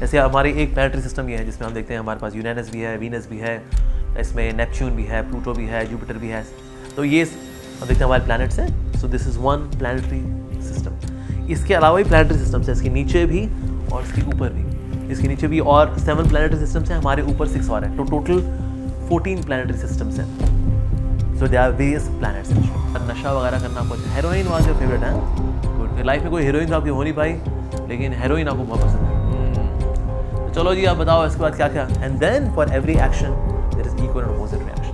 जैसे हमारे एक प्लैनेटरी सिस्टम ये है जिसमें हम देखते हैं हमारे पास यूरेनस भी है, वीनस भी है, इसमें नेपच्यून भी है, प्लूटो भी है, जुपिटर भी है। तो ये हम देखते हैं हमारे प्लैनेट्स हैं। So this is one planetary system. इसके अलावा भी प्लैनेटरी सिस्टम्स है, इसके नीचे भी और इसके ऊपर भी। इसके नीचे भी और 7 प्लैनेटरी सिस्टम्स हैं, हमारे ऊपर 6 और हैं। तो टोटल 14 प्लैनेटरी सिस्टम्स हैं। So they are various planets. नशा वगैरह करना आपको, हेरोइन वाज योर फेवरेट है? लाइफ में कोई हीरोइन तो आपकी हो नहीं पाई, लेकिन हेरोइन आपको बहुत पसंद है। तो चलो जी, आप बताओ इसके बाद क्या क्या। And then for every action there is equal and opposite reaction.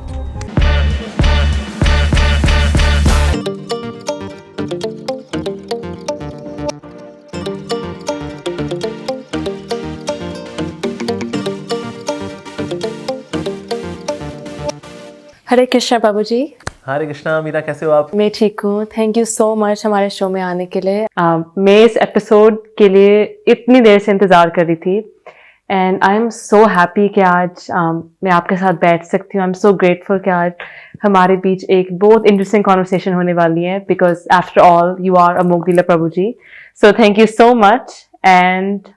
हरे कृष्णा बाबू जी। हरे कृष्णा मीरा, कैसे हो आप? मैं ठीक हूँ, थैंक यू सो मच हमारे शो में आने के लिए। मैं इस एपिसोड के लिए इतनी देर से इंतज़ार कर रही थी and I am so happy कि आज मैं आपके साथ बैठ सकती हूँ। आई एम सो ग्रेटफुल कि आज हमारे बीच एक बहुत इंटरेस्टिंग कॉन्वर्सेशन होने वाली है, because after all you are a मोग dealer Prabhu ji. So thank you so much and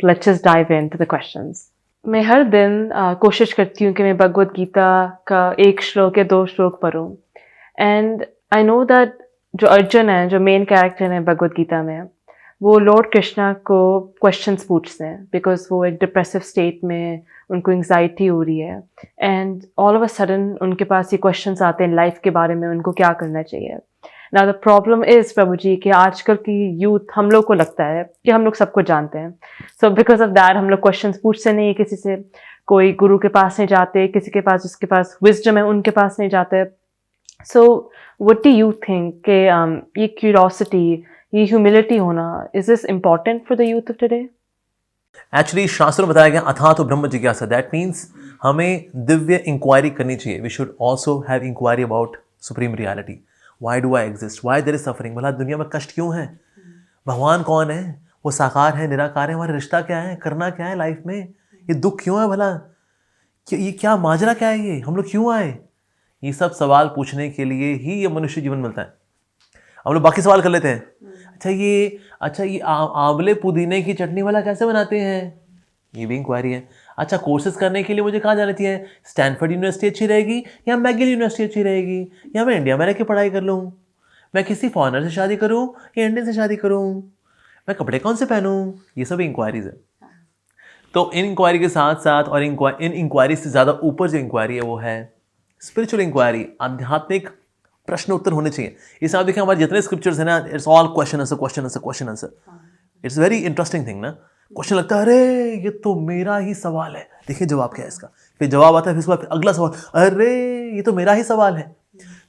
let's just dive into the questions. मैं हर दिन कोशिश करती हूँ कि मैं भगवद गीता का 1 श्लोक या 2 श्लोक पढूं। एंड आई नो दैट जो अर्जुन है, जो मेन कैरेक्टर है भगवद गीता में, वो लॉर्ड कृष्णा को क्वेश्चंस पूछते हैं बिकॉज वो एक डिप्रेसिव स्टेट में, उनको एंग्जाइटी हो रही है and all of a sudden उनके पास ये क्वेश्चंस आते हैं लाइफ के बारे में, उनको क्या करना चाहिए। नाउ द प्रॉब्लम इज प्रभु जी कि आजकल की यूथ, हम लोग को लगता है कि हम लोग सबको जानते हैं। सो बिकॉज ऑफ दैट हम लोग क्वेश्चंस पूछते नहीं, किसी से, कोई गुरु के पास नहीं जाते, किसी के पास जिसके पास विजडम है उनके पास नहीं जाते। So what do you think कि ये क्यूरियोसिटी, ये ह्यूमिलिटी होना, is this important for the youth of today? Actually शास्त्रों में बताया गया अथाह तो ब्रह्म जिज्ञासा। दैट मीन्स हमें दिव्य इंक्वायरी करनी चाहिए। We should also have inquiry about supreme reality. Why do I exist, why there is suffering. भला दुनिया में कष्ट क्यों है? भगवान कौन है? वो साकार है, निराकार है? हमारा रिश्ता क्या है? करना क्या है लाइफ में? ये दुख क्यों है भला? ये क्या माजरा क्या है? ये हम लोग क्यों आए? ये सब सवाल पूछने के लिए ही ये मनुष्य जीवन मिलता है। हम लोग बाकी सवाल कर लेते हैं। अच्छा ये आंवले पुदीने की चटनी वाला कैसे बनाते हैं? ये भी इंक्वायरी है। अच्छा, कोर्सेज करने के लिए मुझे कहाँ जाना चाहिए? स्टैनफोर्ड यूनिवर्सिटी अच्छी रहेगी या मैगिल यूनिवर्सिटी अच्छी रहेगी, या मैं इंडिया में रह के पढ़ाई कर लूँ? मैं किसी फॉरेनर से शादी करूँ या इंडियन से शादी करूँ? मैं कपड़े कौन से पहनूँ? ये सब इंक्वायरीज है। तो इन इंक्वायरी के साथ साथ और इन इंक्वायरी से ज़्यादा ऊपर जो इंक्वायरी है वो है स्पिरिचुअल इंक्वायरी। आध्यात्मिक प्रश्न उत्तर होने चाहिए। इस आप देखें हमारे जितने स्क्रिप्चर्स हैं ना, it's all question answer question answer question answer. It's very interesting thing ना। क्वेश्चन लगता है अरे ये तो मेरा ही सवाल है, देखिए जवाब क्या है इसका। फिर जवाब आता है, फिर उसके बाद अगला सवाल, अरे ये तो मेरा ही सवाल है।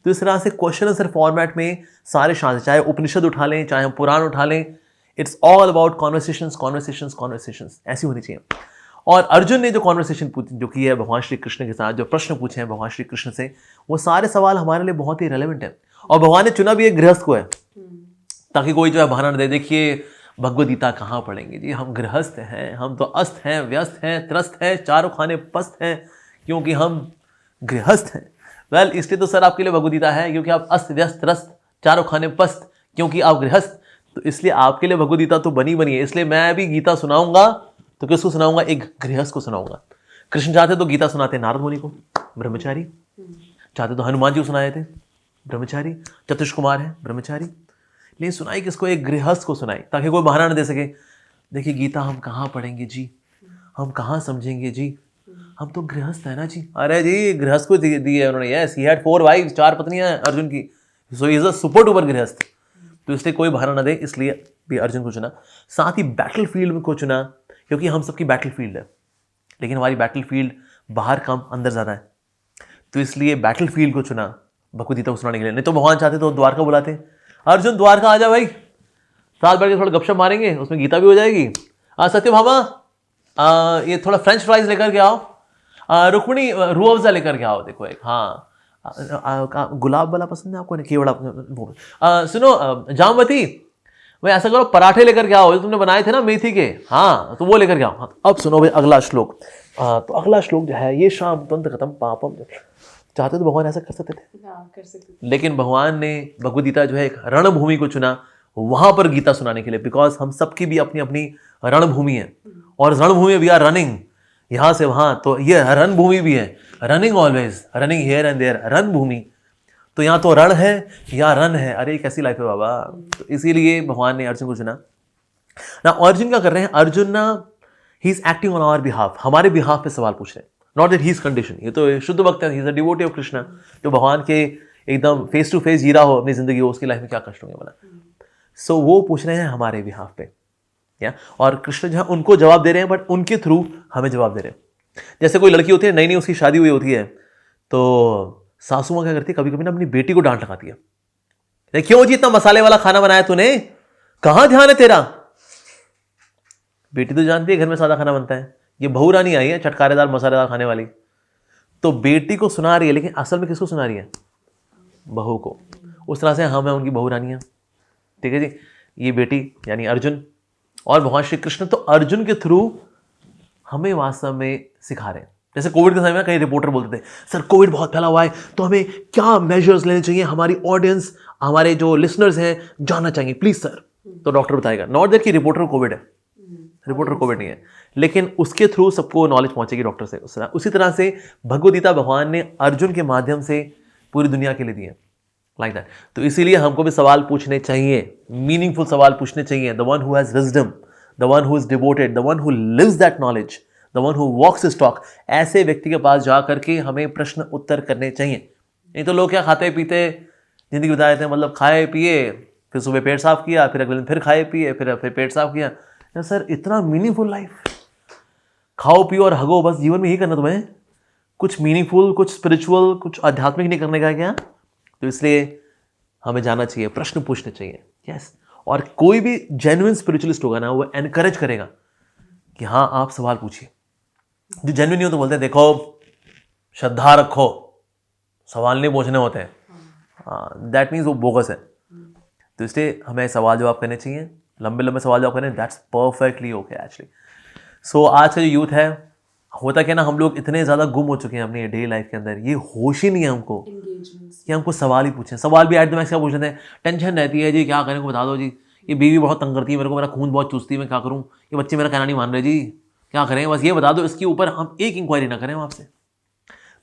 तो इस तरह से क्वेश्चन आंसर फॉर्मेट में सारे शास्त्र, चाहे उपनिषद उठा लें, चाहे हम पुराण उठा लें, it's all about conversations conversations conversations. ऐसी होनी चाहिए। और अर्जुन ने जो कॉन्वर्सेशन जो की है भगवान श्री कृष्ण के साथ, जो प्रश्न पूछे हैं भगवान श्री कृष्ण से, वो सारे सवाल हमारे लिए बहुत ही रेलेवेंट है। और भगवान ने चुना भी एक गृहस्थ को है, ताकि कोई जो है बहाना न दे, देखिए भगवद गीता कहाँ पढ़ेंगे जी, हम गृहस्थ हैं, हम तो अस्त हैं, व्यस्त हैं, त्रस्त हैं, चारों खाने पस्त हैं, क्योंकि हम गृहस्थ हैं। वेल, इसलिए तो सर आपके लिए भगवद गीता है, क्योंकि आप अस्त व्यस्त त्रस्त चारों खाने पस्त, क्योंकि आप गृहस्थ। तो इसलिए आपके लिए भगवद गीता तो बनी है। इसलिए मैं भी गीता सुनाऊंगा तो किसको सुनाऊंगा? एक गृहस्थ को सुनाऊंगा। कृष्ण चाहते तो गीता सुनाते नारद मुनि को, ब्रह्मचारी। चाहते तो हनुमान जी को सुनाए थे, ब्रह्मचारी। चतुष कुमार है, ब्रह्मचारी। लेकिन सुनाई किसको? एक गृहस्थ को सुनाई, ताकि कोई बहाना न दे सके, देखिए गीता हम कहाँ पढ़ेंगे जी, हम कहाँ समझेंगे जी, हम तो गृहस्थ है ना जी। अरे जी, गृहस्थ को दी है उन्होंने। यस, ही हैड 4 वाइफ्स, 4 पत्नियां अर्जुन की। So he is a super duper grihastha. तो इसलिए कोई बहाना न दे, इसलिए भी अर्जुन को चुना। साथ ही बैटल फील्ड को चुना, क्योंकि हम सबकी बैटल फील्ड है, लेकिन हमारी बैटल फील्ड बाहर कम अंदर ज़्यादा है। तो इसलिए बैटल फील्ड को चुना भगवद गीता को सुनाने के लिए। नहीं तो भगवान चाहते तो द्वारका बुलाते, अर्जुन द्वारका आ जा भाई, साथ बैठ के थोड़ा गपशप मारेंगे, उसमें गीता भी हो जाएगी। सत्यभामा ये थोड़ा फ्रेंच फ्राइज लेकर के आओ, रुक्मिणी रूह अफ़ज़ा लेकर के आओ, देखो एक, हाँ गुलाब वाला पसंद है आपको? नहीं, केवड़ा। सुनो जामवती, भाई ऐसा करो पराठे लेकर के आओ, जो तुमने बनाए थे ना मेथी के, हाँ तो वो लेकर के आओ। हाँ, अब सुनो भाई अगला श्लोक। तो अगला श्लोक जो है, ये शाम तुरंत खत्म पापम। चाहते तो भगवान ऐसा कर सकते थे, लेकिन भगवान ने भगवद गीता जो है एक रणभूमि को चुना, वहां पर गीता सुनाने के लिए। बिकॉज हम सबकी भी अपनी अपनी रणभूमि है, और रणभूमि वी आर रनिंग यहां से वहां, तो ये रणभूमि भी है, running always, running here and there, रणभूमि। तो यहाँ तो रण है या रन है, अरे कैसी लाइफ है बाबा। तो इसीलिए भगवान ने अर्जुन को चुना ना। अर्जुन क्या कर रहे हैं, अर्जुन ना he is acting on our behalf, हमारे बिहाफ पे सवाल पूछ रहे हैं, not that he is condition. ये तो शुद्ध भक्त है, he is a devotee of Krishna, जो भगवान के एकदम फेस टू फेस जी रहा हो अपनी जिंदगी, उसकी लाइफ में क्या कष्ट होंगे बोला। सो वो पूछ रहे हैं हमारे बिहाफ पे, या और कृष्ण जहां उनको जवाब दे रहे हैं, बट उनके थ्रू हमें जवाब दे रहे हैं। जैसे कोई लड़की होती है, नई नई उसकी शादी हुई होती है, तो सासू माँ क्या करती है, कभी कभी ना अपनी बेटी को डांट लगाती है, क्यों जी इतना मसाले वाला खाना बनाया तूने, कहां ध्यान है तेरा। बेटी तो जानती है घर में सादा खाना बनता है, ये बहू रानी आई है चटकारेदार मसालेदार खाने वाली, तो बेटी को सुना रही है, लेकिन असल में किसको सुना रही है, बहू को। उस तरह से हम हैं उनकी बहू रानियां, ठीक है जी। ये बेटी यानी अर्जुन और भगवान श्री कृष्ण तो अर्जुन के थ्रू हमें वास्तव में सिखा रहे हैं। जैसे कोविड के समय में कई रिपोर्टर बोलते थे, सर कोविड बहुत फैला हुआ है, तो हमें क्या मेजर्स लेने चाहिए, हमारी ऑडियंस, हमारे जो लिसनर्स हैं जानना चाहिए प्लीज सर। तो डॉक्टर बताएगा, नॉट दैट कि रिपोर्टर कोविड है, रिपोर्टर कोविड नहीं है, लेकिन उसके थ्रू सबको नॉलेज पहुंचेगी डॉक्टर से। उसी तरह से भगवद गीता भगवान ने अर्जुन के माध्यम से पूरी दुनिया के लिए दी है, लाइक दैट। तो इसीलिए हमको भी सवाल पूछने चाहिए, मीनिंगफुल सवाल पूछने चाहिए। The one who has wisdom, the one who is devoted, the one who lives that knowledge, the one who walks his talk, ऐसे व्यक्ति के पास जा करके हमें प्रश्न उत्तर करने चाहिए। नहीं तो लोग क्या खाते पीते जिंदगी बिता देते हैं, मतलब खाए पिए, फिर सुबह पेट साफ किया, फिर अगले दिन फिर खाए पिए, फिर पेट साफ किया। सर इतना मीनिंगफुल लाइफ, खाओ पियो और हगो, बस जीवन में यही करना तुम्हें, कुछ मीनिंगफुल, कुछ स्पिरिचुअल, कुछ आध्यात्मिक नहीं करने का क्या। तो इसलिए हमें जाना चाहिए, प्रश्न पूछने चाहिए, यस। और कोई भी जेन्युइन स्पिरिचुअलिस्ट होगा ना, वो एनकरेज करेगा कि हाँ आप सवाल पूछिए। जो जेन्युइन नहीं हो तो बोलते हैं देखो श्रद्धा रखो, सवाल नहीं पूछने होते हैं, दैट मीन्स वो बोगस है। तो इसलिए हमें सवाल जवाब करने चाहिए, लंबे लंबे सवाल जवाब करने, दैट्स परफेक्टली ओके एक्चुअली। सो आज का जो यूथ है, होता क्या ना, हम लोग इतने ज़्यादा गुम हो चुके हैं अपनी डेली लाइफ के अंदर, ये होश ही नहीं है हमको कि हमको सवाल ही पूछें। सवाल भी एट द मैक्स क्या पूछ लेते हैं, टेंशन रहती है जी, क्या करें को बता दो जी, ये बीवी बहुत तंग करती है मेरे को, मेरा खून बहुत चूसती है, मैं क्या करूँ, ये बच्चे मेरा कहना नहीं मान रहे जी, क्या करें, बस ये बता दो। इसके ऊपर हम एक इंक्वायरी ना करें आपसे।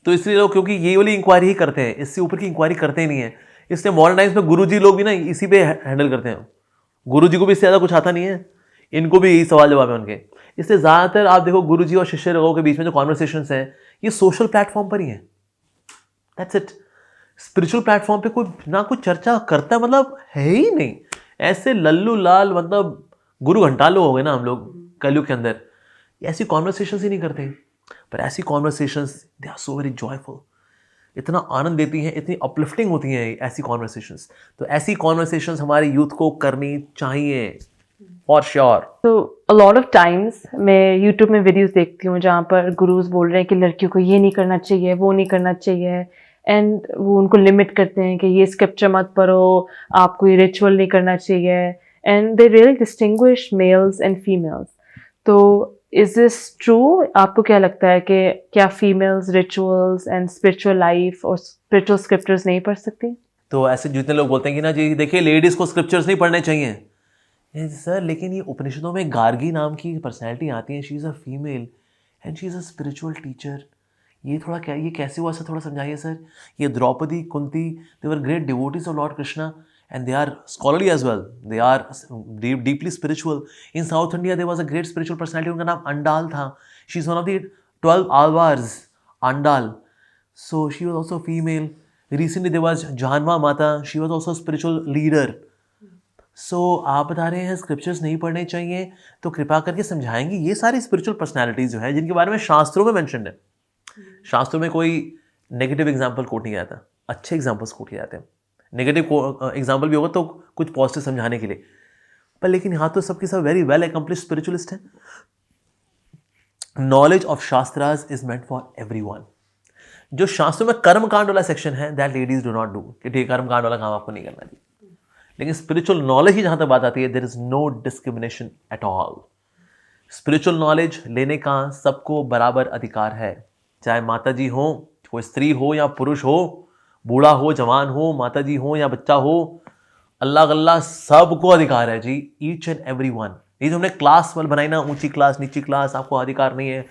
तो इसलिए लोग, क्योंकि ये वाली इंक्वायरी ही करते हैं, इससे ऊपर की इंक्वायरी करते ही नहीं है। इसलिए मॉडर्न टाइम्स में गुरुजी लोग भी ना इसी पे हैंडल करते हैं, गुरुजी को भी इससे ज़्यादा कुछ आता नहीं है, इनको भी यही सवाल जवाब है उनके। इसलिए ज़्यादातर आप देखो गुरुजी और शिष्य लोगों के बीच में जो कॉन्वर्सेशंस हैं, ये सोशल प्लेटफॉर्म पर ही है, दैट्स इट। स्पिरिचुअल प्लेटफॉर्म पे कोई ना कोई चर्चा करता मतलब है ही नहीं। ऐसे लल्लू लाल, मतलब गुरु घंटालो हो गए ना हम लोग कलयुग के अंदर, ऐसी कॉन्वर्सेशंस ही नहीं करते। पर ऐसी conversations they are so very joyful, इतना आनंद देती हैं, इतनी अपलिफ्टिंग होती हैं ऐसी कॉन्वर्सेशंस। तो ऐसी कॉन्वर्सेशंस हमारे यूथ को करनी चाहिए फॉर श्योर। तो अ लॉट ऑफ टाइम्स मैं यूट्यूब में वीडियोस देखती हूँ जहाँ पर गुरुज बोल रहे हैं कि लड़कियों को ये नहीं करना चाहिए, वो नहीं करना चाहिए, एंड वो उनको लिमिट करते हैं कि ये स्क्रिप्चर मत पढ़ो, आपको ये रिचुअल नहीं करना चाहिए, and they really distinguish mails and females. तो इज दिस ट्रू? आपको क्या लगता है कि क्या females rituals and spiritual life और स्पिरिचुअल स्क्रिप्चर्स नहीं पढ़ सकती? तो ऐसे जितने लोग बोलते हैं कि ना जी देखिए लेडीज़ को स्क्रिप्चर्स नहीं पढ़ने चाहिए, सर लेकिन ये उपनिषदों में गार्गी नाम की पर्सनैलिटी आती है, she is a female and she is a spiritual teacher. ये थोड़ा क्या, ये कैसे हुआ सर, थोड़ा समझाइए सर। ये Draupadi, Kunti, they were great devotees of lord Krishna and they are scholarly as well, they are deeply spiritual. In South India there was a great spiritual personality, उनका नाम अंडाल था, she is one of the 12 alvars, Andal, so she was also female. Recently there was जानवा माता, she was also a spiritual leader. So आप बता रहे हैं scriptures नहीं पढ़ने चाहिए, तो कृपा करके समझाएंगे ये सारी स्पिरिचुअल पर्सनैलिटीज जो है जिनके बारे में शास्त्रों में मेंशन है। शास्त्रों में कोई नेगेटिव एग्जाम्पल कोट नहीं किया था, अच्छे एग्जाम्पल्स कोट किए जाते हैं। नेगेटिव एग्जाम्पल भी होगा तो कुछ पॉजिटिव समझाने के लिए, पर लेकिन यहाँ तो सबके सब वेरी वेल एकम्प्लिश्ड स्पिरिचुअलिस्ट हैं। Knowledge of shastras is meant for everyone. जो शास्त्रों में कर्म कांड वाला सेक्शन है, that ladies do not do, कि ठीक कर्म कांड वाला काम आपको नहीं करना चाहिए। लेकिन स्पिरिचुअल नॉलेज ही जहाँ तक बात आती है, there is no discrimination at all. Spiritual knowledge लेने का सबको बराबर अधिकार है, चाहे माता जी हो, कोई स्त्री हो या पुरुष हो, बूढ़ा हो, जवान हो, माता जी हो या बच्चा हो, अल्लाह अल्लाह सबको अधिकार है जी, ईच एंड एवरी वन। ये जो हमने क्लास वाल बनाई ना, ऊंची क्लास नीची क्लास, आपको अधिकार नहीं है,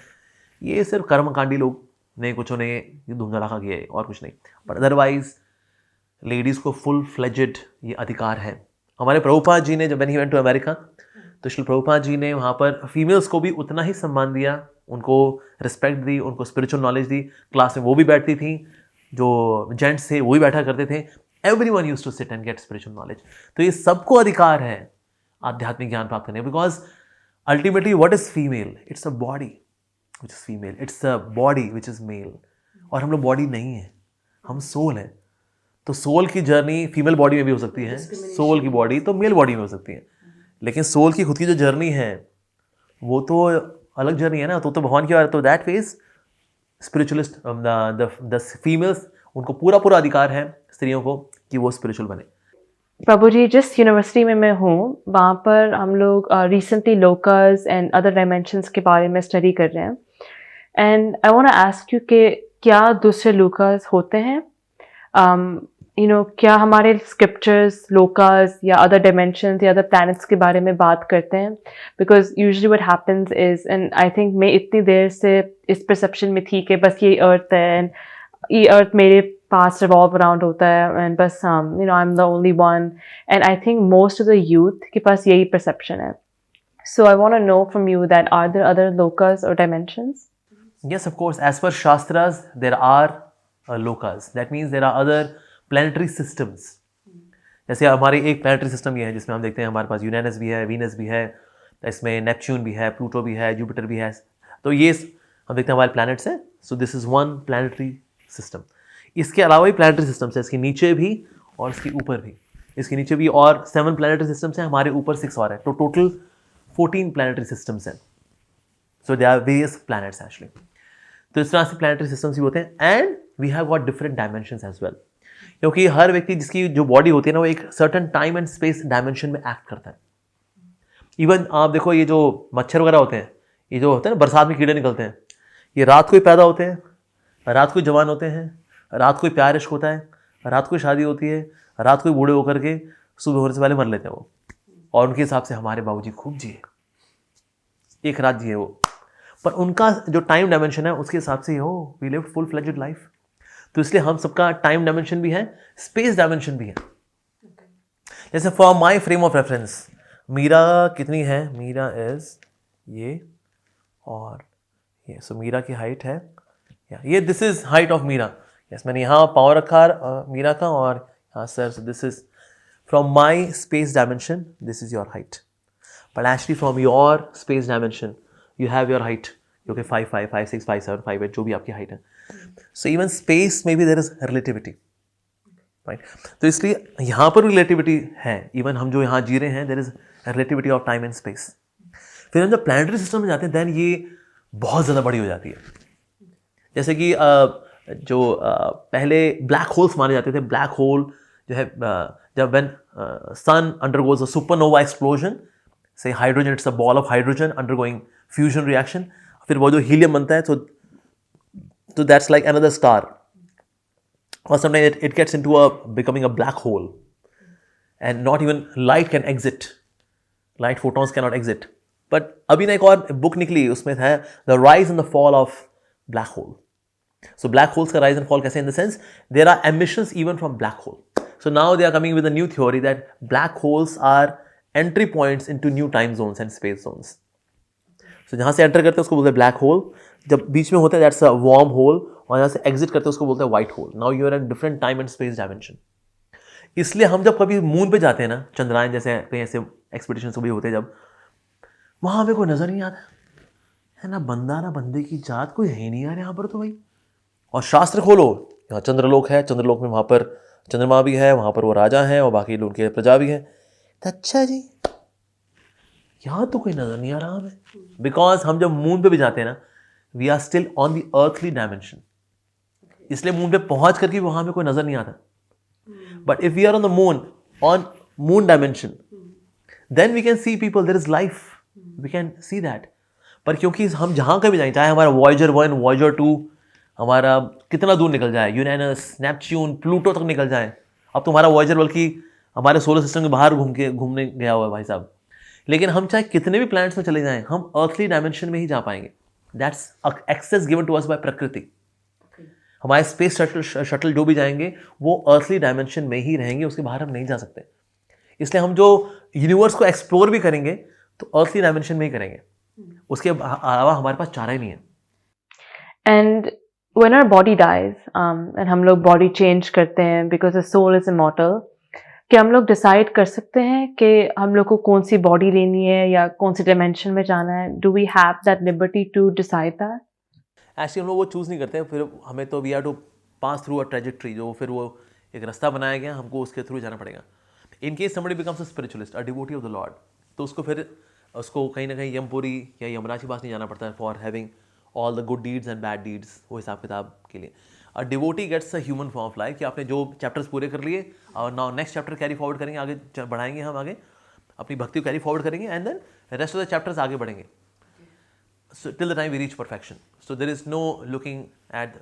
ये सिर्फ कर्मकांडी लोग ने कुछ ने ये धूम धड़ाका किया है और कुछ नहीं। बट अदरवाइज लेडीज़ को फुल फ्लेजेड ये अधिकार है। हमारे प्रभुपाद जी ने जब ही वेंट टू अमेरिका, तो श्री प्रभुपाद जी ने वहाँ पर फीमेल्स को भी उतना ही सम्मान दिया, उनको रिस्पेक्ट दी, उनको स्पिरिचुअल नॉलेज दी। क्लास में वो भी बैठती थी, जो जेंट्स थे वो भी बैठा करते थे। Everyone used to sit and get spiritual knowledge. तो ये सबको अधिकार है आध्यात्मिक ज्ञान प्राप्त करने, because ultimately what is female? It's a body which is female, it's a body which is male. और हम लोग बॉडी नहीं है, हम सोल है। तो सोल की जर्नी फीमेल बॉडी में भी हो सकती है, सोल की बॉडी तो मेल बॉडी में हो सकती है, लेकिन सोल की खुद की जो जर्नी है वो तो अलग जर्नी है ना। तो भगवान की बात, तो that phase spiritualist the females, उनको पूरा पूरा अधिकार है स्त्रियों को कि वो स्पिरिचुअल बने। प्रभु जी, जिस यूनिवर्सिटी में मैं हूँ वहाँ पर हम लोग रिसेंटली लोकस एंड अदर डायमेंशंस के बारे में स्टडी कर रहे हैं। And I want to ask you कि क्या दूसरे लोकस होते हैं? क्या हमारे स्क्रिप्चर्स लोकस या अदर डायमेंशंस या अदर प्लैनेट्स के बारे में बात करते हैं? Because usually what happens is, and I think मैं इतनी देर से इस परसेप्शन में थी कि बस ये अर्थ है एंड ये अर्थ मेरे पास रिवॉल्व अराउंड होता है एंड बस I am the only one, and I think most of the youth के पास यही परसेप्शन है। So I want to know from you that are there other lokas और dimensions? Yes, of course. As per Shastras, there are lokas. That means there are other planetary systems. जैसे हमारे एक planetary system ये है जिसमें हम देखते हैं हमारे पास यूरेनस भी है, वीनस भी है, इसमें नेपच्यून भी है, प्लूटो भी है, जुपिटर भी है। तो ये हम देखते हैं हमारे प्लैनेट्स हैं। So this is one planetary system. इसके अलावा भी प्लानिटरी सिस्टम्स है, इसके नीचे भी और इसके ऊपर भी। इसके नीचे भी और 7 प्लानिटरी सिस्टम्स हैं, हमारे ऊपर 6 और है। तो टोटल 14 प्लानिटरी सिस्टम्स हैं। So they are various planets actually. तो इस तरह से प्लानिटरी सिस्टम्स भी होते हैं। And we have got different dimensions as well, क्योंकि हर व्यक्ति जिसकी जो बॉडी होती है ना, वो एक certain time and space dimension में एक्ट करता है। इवन आप देखो, ये जो मच्छर वगैरह होते हैं, ये जो होते हैं ना, बरसात में कीड़े निकलते हैं, ये रात को ही पैदा होते हैं, रात को ही जवान होते हैं, रात को ही प्यार इश्क होता है, रात को ही शादी होती है, रात को ही बूढ़े होकर के सुबह होने से पहले मर लेते हैं वो। और उनके हिसाब से हमारे बाबूजी खूब जिए, एक रात जिए वो, पर उनका जो टाइम डायमेंशन है उसके हिसाब से how we live full fledged life. तो इसलिए हम सबका टाइम डायमेंशन भी है, स्पेस डायमेंशन भी है। जैसे for my frame of reference, Meera कितनी है? मीरा इज ये और ये। सो मीरा की हाइट है ये, this is height of Meera. Yes, मैंने यहाँ पाँव रखा मीरा का और यहाँ sir. So this is from my space dimension, this is your height. But actually from your space dimension you have your height, जो कि 5'5", 5'6", 5'7", 5'8", जो भी आपकी हाइट है। सो इवन स्पेस में भी देयर इज रिलेटिविटी, राइट? तो इसलिए यहाँ पर रिलेटिविटी है। इवन हम जो यहाँ जी रहे हैं, there is relativity of time and space. फिर हम जब प्लानिटरी सिस्टम में जाते हैं, देन ये बहुत ज़्यादा बड़ी हो जाती है। जैसे कि जो पहले ब्लैक होल्स माने जाते थे, ब्लैक होल जो है जब when sun undergoes a supernova explosion, से hydrogen, it's a ball of hydrogen undergoing fusion reaction, फिर वो जो हीलियम बनता है, तो दैट्स लाइक अनदर स्टार। और sometimes it gets into a becoming a black hole and not even light can exit, light photons can not exit. But अभी ना एक और बुक निकली, उसमें था the rise and the fall of black hole. So black holes का rise and fall कैसे? In the sense there are emissions even from black hole. So now they are coming with a new theory that black holes are entry points into new time zones and space zones. So जहाँ से enter करते हैं उसको बोलते हैं black hole, जब बीच में होता है दैट्स अ वार्म होल, और जहाँ से एग्जिट करते हैं उसको बोलते हैं white hole. Now you are in different time and space dimension. इसलिए हम जब कभी मून पे जाते हैं ना, चंद्रायन जैसे कहीं ऐसे एक्सपीडिशन भी होते हैं, जब वहाँ हमें कोई नज़र नहीं आता है ना, बंदा ना बंदे की जात, कोई है नहीं यार यहाँ पर तो भाई। और शास्त्र खोलो, यहाँ चंद्रलोक है, चंद्रलोक में वहाँ पर चंद्रमा भी है, वहाँ पर वो राजा हैं और बाकी लोग उनके प्रजा भी हैं। तो अच्छा जी, यहाँ तो कोई नज़र नहीं आ रहा हमें, बिकॉज हम जब मून पे भी जाते हैं ना, we are still on the earthly dimension. इसलिए मून पे पहुंच करके वहाँ हमें कोई नज़र नहीं आता। But if we are on the moon, on moon dimension, then we can see people, there is life, we can see that. पर क्योंकि हम जहाँ कभी जाएं, चाहे हमारा वॉयेजर 1, वॉयेजर 2 हमारा कितना दूर निकल जाए, यूरेनस, नेपच्यून, प्लूटो तक निकल जाए। अब तो हमारा वॉयेजर बल्कि हमारे सोलर सिस्टम के बाहर घूमने गया हुआ है भाई साहब। लेकिन हम चाहे कितने भी प्लैनेट्स में चले जाएं, हम अर्थली डायमेंशन में ही जा पाएंगे. That's access given to us by प्रकृति. हमारे स्पेस शटल जो भी जाएंगे वो अर्थली डायमेंशन में ही रहेंगे, उसके बाहर हम नहीं जा सकते. इसलिए हम जो यूनिवर्स को एक्सप्लोर भी करेंगे तो अर्थली डायमेंशन में ही करेंगे, उसके अलावा हमारे पास चारा ही नहीं है. And when our body dies, and हम लोग body change करते हैं because the soul is immortal, क्या हम लोग डिसाइड कर सकते हैं कि हम लोग को कौन सी बॉडी लेनी है या कौन सी डायमेंशन में जाना है? Do we have that liberty to decide that? Actually हम लोग वो चूज़ नहीं करते हैं, फिर हमें तो we are to pass through a trajectory, जो फिर वो एक रास्ता बनाया गया, हमको उसके थ्रू जाना पड़ेगा. In case somebody becomes a spiritualist, a devotee of the Lord, तो उसको फिर उसको कहीं ना कहीं यमपुरी या यमराज के पास नहीं जाना पड़ता है for having all the good deeds and bad deeds, वो हिसाब किताब के लिए. A devotee gets a human form of life, कि आपने जो चैप्टर्स पूरे कर लिए और now next chapter carry forward करेंगे, आगे बढ़ाएंगे, हम आगे अपनी भक्ति को कैरी फॉरवर्ड करेंगे and then rest of the chapters आगे बढ़ेंगे. So till the time we reach perfection. So there is no looking at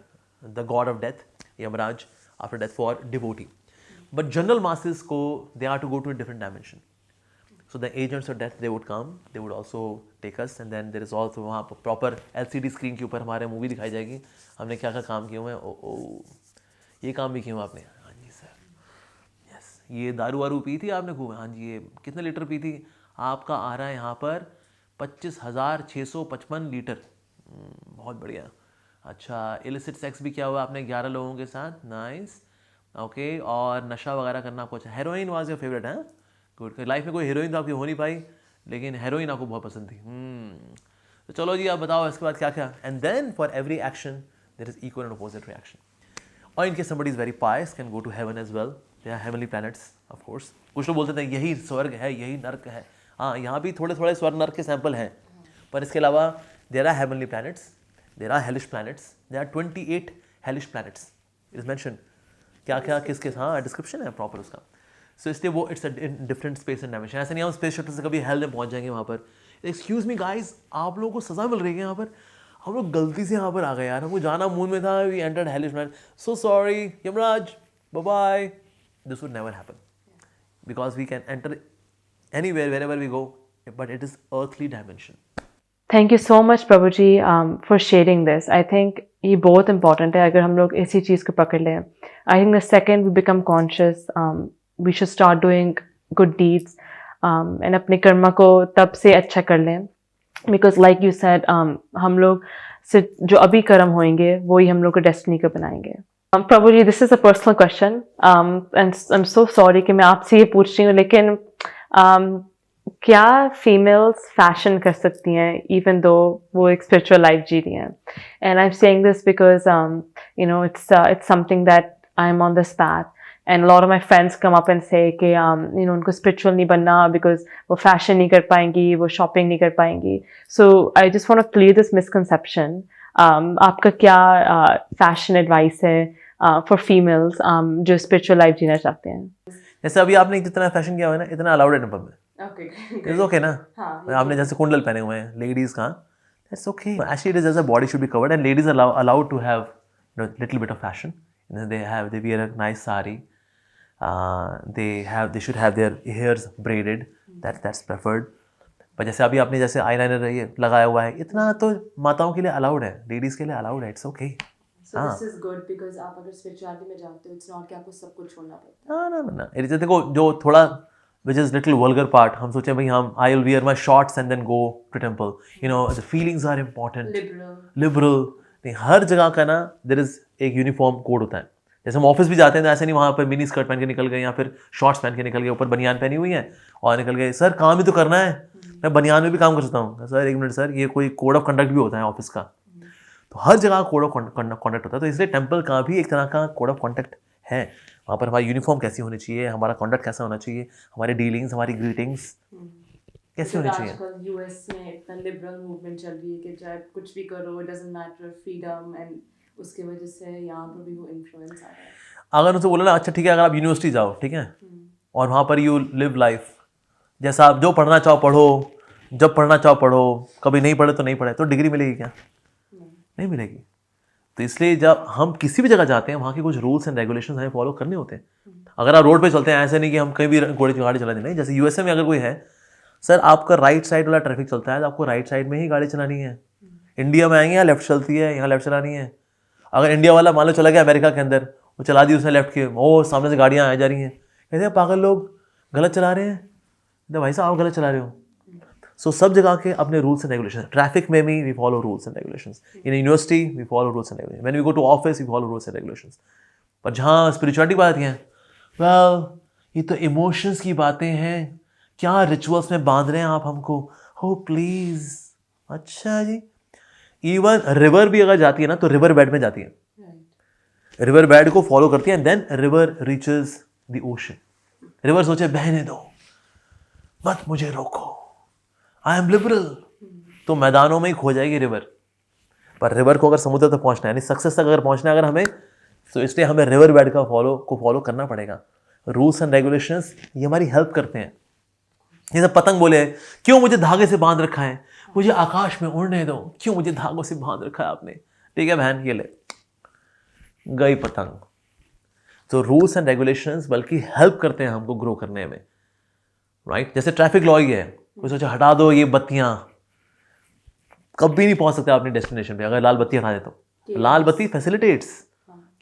the god of death, Yamaraj, after death for devotee. But general masses they are to go to a different dimension. So the agents of death, they would come, they would also take us, and then there is also वहाँ पर proper LCD screen के ऊपर हमारे movie दिखाई जाएगी, हमने क्या क्या काम किए हुए हैं. ये काम भी किए हुए आपने, हाँ जी सर, यस. ये दारू वारू पी थी आपने खूब, हाँ जी. ये कितने लीटर पी थी? आपका आ रहा है यहाँ पर 25,655 लीटर. बहुत बढ़िया. अच्छा, इलिसिट सेक्स भी किया हुआ आपने 11 लोगों के साथ, नाइस, ओके. और नशा वगैरह करना आपको अच्छा. हेरोइन वाज योर फेवरेट, है गुड. लाइफ में कोई हीरोइन तो आपकी हो नहीं पाई, लेकिन हेरोइन आपको बहुत पसंद थी. तो चलो जी, आप बताओ इसके बाद क्या क्या. And then for every action there is equal and opposite reaction. और in case somebody is very pious, can go to heaven as well. They are heavenly planets of course. कुछ लोग बोलते थे यही स्वर्ग है, यही नर्क है. हाँ, यहाँ भी थोड़े थोड़े स्वर्ग नर्क के सैंपल हैं, पर इसके अलावा there are heavenly planets, there are hellish planets. There are 28 hellish planets. It is mention क्या क्या किसके, हाँ डिस्क्रिप्शन है प्रॉपर उसका. सो इसलिए वो it's a different space and dimension. ऐसा नहीं हम स्पेस शटल से कभी हेल में पहुँच जाएंगे वहाँ पर. एक्सक्यूज मी गाइज, आप लोगों को सजा मिल रही है यहाँ पर. हम लोग गलती से यहाँ पर आ गए यार, हमको जाना मून में था, we entered hellish planet. So sorry Yamraj, bye bye. This would never happen because we can enter anywhere, wherever we go, but it is earthly dimension. Thank you so much, Prabhuji, for sharing this. I think ये बहुत important है. अगर हम लोग इसी चीज़ को पकड़ लें, I think the second we become conscious, we should start doing good deeds, and अपने कर्मा को तब से अच्छा कर लें. Because like you said, हम लोग से जो अभी कर्म होंगे वही हम लोग को डेस्टिनी को बनाएंगे. Prabhuji, this is a personal question, and I'm so sorry कि मैं आपसे ये पूछ रही हूँ, लेकिन क्या फीमेल्स फैशन कर सकती हैं इवन दो वो एक स्पिरिचुअल लाइफ जी रही हैं? And I am saying this because you know it's something that I am on this path, and lot of my friends come up and से कि यू नो उनको स्पिरिचुअल नहीं बनना because वो फैशन नहीं कर पाएंगी, वो शॉपिंग नहीं कर पाएंगी. So I just want to clear this misconception. आपका क्या फैशन एडवाइस है फॉर फीमेल्स जो स्पिरिचुअल लाइफ जीना चाहते हैं? जैसे अभी आपने जितना फैशन किया हुआ है ना, इतना अलाउड है टेंपल में. इट्स ओके ना. आपने जैसे कुंडल पहने हुए हैं लेडीज का, that's okay. Actually it is as a body should be covered, and ladies are allowed to have little bit of fashion. They wear a nice sari, they should have their hairs braided, that's preferred. पर जैसे अभी आपने जैसे eyeliner ये लगाया हुआ है, इतना तो माताओं के लिए अलाउड है, लेडीज के लिए अलाउड है. It's okay. So this is good because आप अगर spirituality में जाते हो, it's not कि आपको सब कुछ छोड़ना पड़ता है. ना. इट देखो जो थोड़ा which is little vulgar part, हम सोचे भाई हम I will wear my shorts and then go to temple. You know, the feelings are important. Liberal. नहीं, हर जगह का ना there is एक यूनिफॉर्म कोड होता है. जैसे हम ऑफिस भी जाते हैं तो ऐसे नहीं वहाँ पर मिनी स्कर्ट पहन के निकल गए या फिर शॉर्ट्स पहन के निकल गए, ऊपर बनियान पहनी हुई है और निकल गए. सर काम भी तो करना है, मैं बनियान में भी काम कर सकता हूँ. सर एक मिनट सर, ये कोई कोड ऑफ कंडक्ट भी होता है ऑफिस का. तो हर जगह कोड ऑफ कॉन्डक्ट होता है. तो इसलिए टेम्पल का भी एक तरह का कोड ऑफ कॉन्डक्ट है. वहाँ पर हमारी यूनिफॉर्म कैसी होनी चाहिए, हमारा कॉन्डक्ट कैसा होना चाहिए, हमारी डीलिंग्स, हमारी ग्रीटिंग्स कैसी होनी चाहिए. आजकल यूएस में इतना लिबरल मूवमेंट चल रही है कि चाहे कुछ भी करो, it doesn't matter, freedom, and उसकी वजह से यहाँ पर भी वो इन्फ्लुएंस आ रहा है. अगर उनसे बोला ना, अच्छा ठीक है अगर आप यूनिवर्सिटी जाओ, ठीक है, और वहाँ पर यू लिव लाइफ जैसा आप जो पढ़ना चाहो पढ़ो, जब पढ़ना चाहो पढ़ो, कभी नहीं पढ़े तो नहीं पढ़े, तो डिग्री मिलेगी क्या? नहीं मिलेगी. तो इसलिए जब हम किसी भी जगह जाते हैं, वहाँ के कुछ रूल्स एंड रेगुलेशंस हमें फॉलो करने होते हैं. अगर आप रोड पे चलते हैं, ऐसे नहीं कि हम कहीं भी गाड़ी चला दें. नहीं, जैसे यूएसए में अगर कोई है सर आपका राइट साइड वाला ट्रैफिक चलता है तो आपको राइट साइड में ही गाड़ी चलानी है। इंडिया में आएंगे यहाँ लेफ्ट चलती है, यहाँ लेफ्ट चलानी है। अगर इंडिया वाला मान लो चला गया अमेरिका के अंदर, वो चला दी उसने लेफ्ट के, ओ सामने से गाड़ियाँ आ जा रही हैं, कहते हैं पागल लोग गलत चला रहे हैं। तो भाई साहब आप गलत चला रहे हो। सो सब जगह के अपने रूल्स एंड रेगुलेशन, ट्रैफिक में भी we follow rules and regulations, in university we follow rules and regulation, when we go to office we follow rules and regulations. पर जहाँ स्पिरिचुअलिटी बात है, वेल ये तो इमोशंस की बातें हैं, क्या रिचुअल्स में बांध रहे हैं आप हमको, हो प्लीज। अच्छा जी, इवन रिवर भी अगर जाती है ना तो रिवर बेड में जाती है, रिवर बेड को फॉलो करती है, and then river reaches the ocean. River सोचे बहने दो, मत मुझे रोको, आई एम लिबरल, तो मैदानों में ही खो जाएगी रिवर। पर रिवर को अगर समुद्र तक पहुंचना है, यानी सक्सेस तक अगर पहुंचना है अगर हमें, तो इसलिए हमें रिवर बेड का फॉलो करना पड़ेगा। रूल्स एंड रेगुलेशंस ये हमारी हेल्प करते हैं। जैसे पतंग बोले, क्यों मुझे धागे से बांध रखा है, मुझे आकाश में उड़ने दो, क्यों मुझे धागों से बांध रखा है आपने। ठीक है बहन, ये ले गई पतंग। तो रूल्स एंड रेगुलेशंस बल्कि हेल्प करते हैं हमको ग्रो करने में, राइट। जैसे ट्रैफिक लॉ ही है, कोई सोचा हटा दो ये बत्तियां, कभी नहीं पहुंच सकते अपनी डेस्टिनेशन पे अगर लाल बत्ती हटा दे तो। लाल बत्ती फैसिलिटेट्स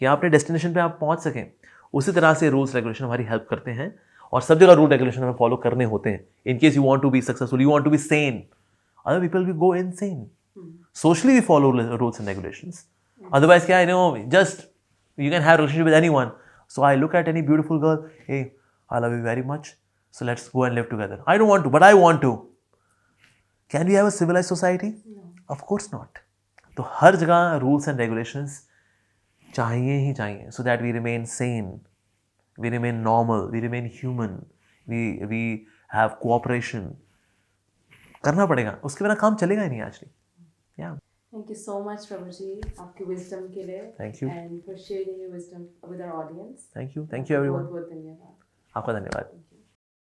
कि आप अपने डेस्टिनेशन पे आप पहुंच सकें। उसी तरह से रूल्स रेगुलेशन हमारी हेल्प करते हैं, और सब जगह रूल रेगुलेशन हमें फॉलो करने होते हैं। In case you want to be successful, you want to be sane, other people will go insane. Socially we follow rules and regulations, otherwise क्या, just you can have a relationship with anyone. So I look at any beautiful girl, hey, I love you very much, so let's go and live together. I don't want to, but I want to. Can we have a civilized society? No. Of course not. तो हर जगह rules and regulations चाहिए ही चाहिए, so that we remain sane, we remain normal, we remain human, we have cooperation. करना पड़ेगा, उसके बिना काम चलेगा ही नहीं actually. Yeah. Thank you so much, Prabhuji, आपकी wisdom के लिए. Thank you. And for sharing your wisdom with our audience. Thank you everyone. बहुत धन्यवाद. आपका धन्यवाद.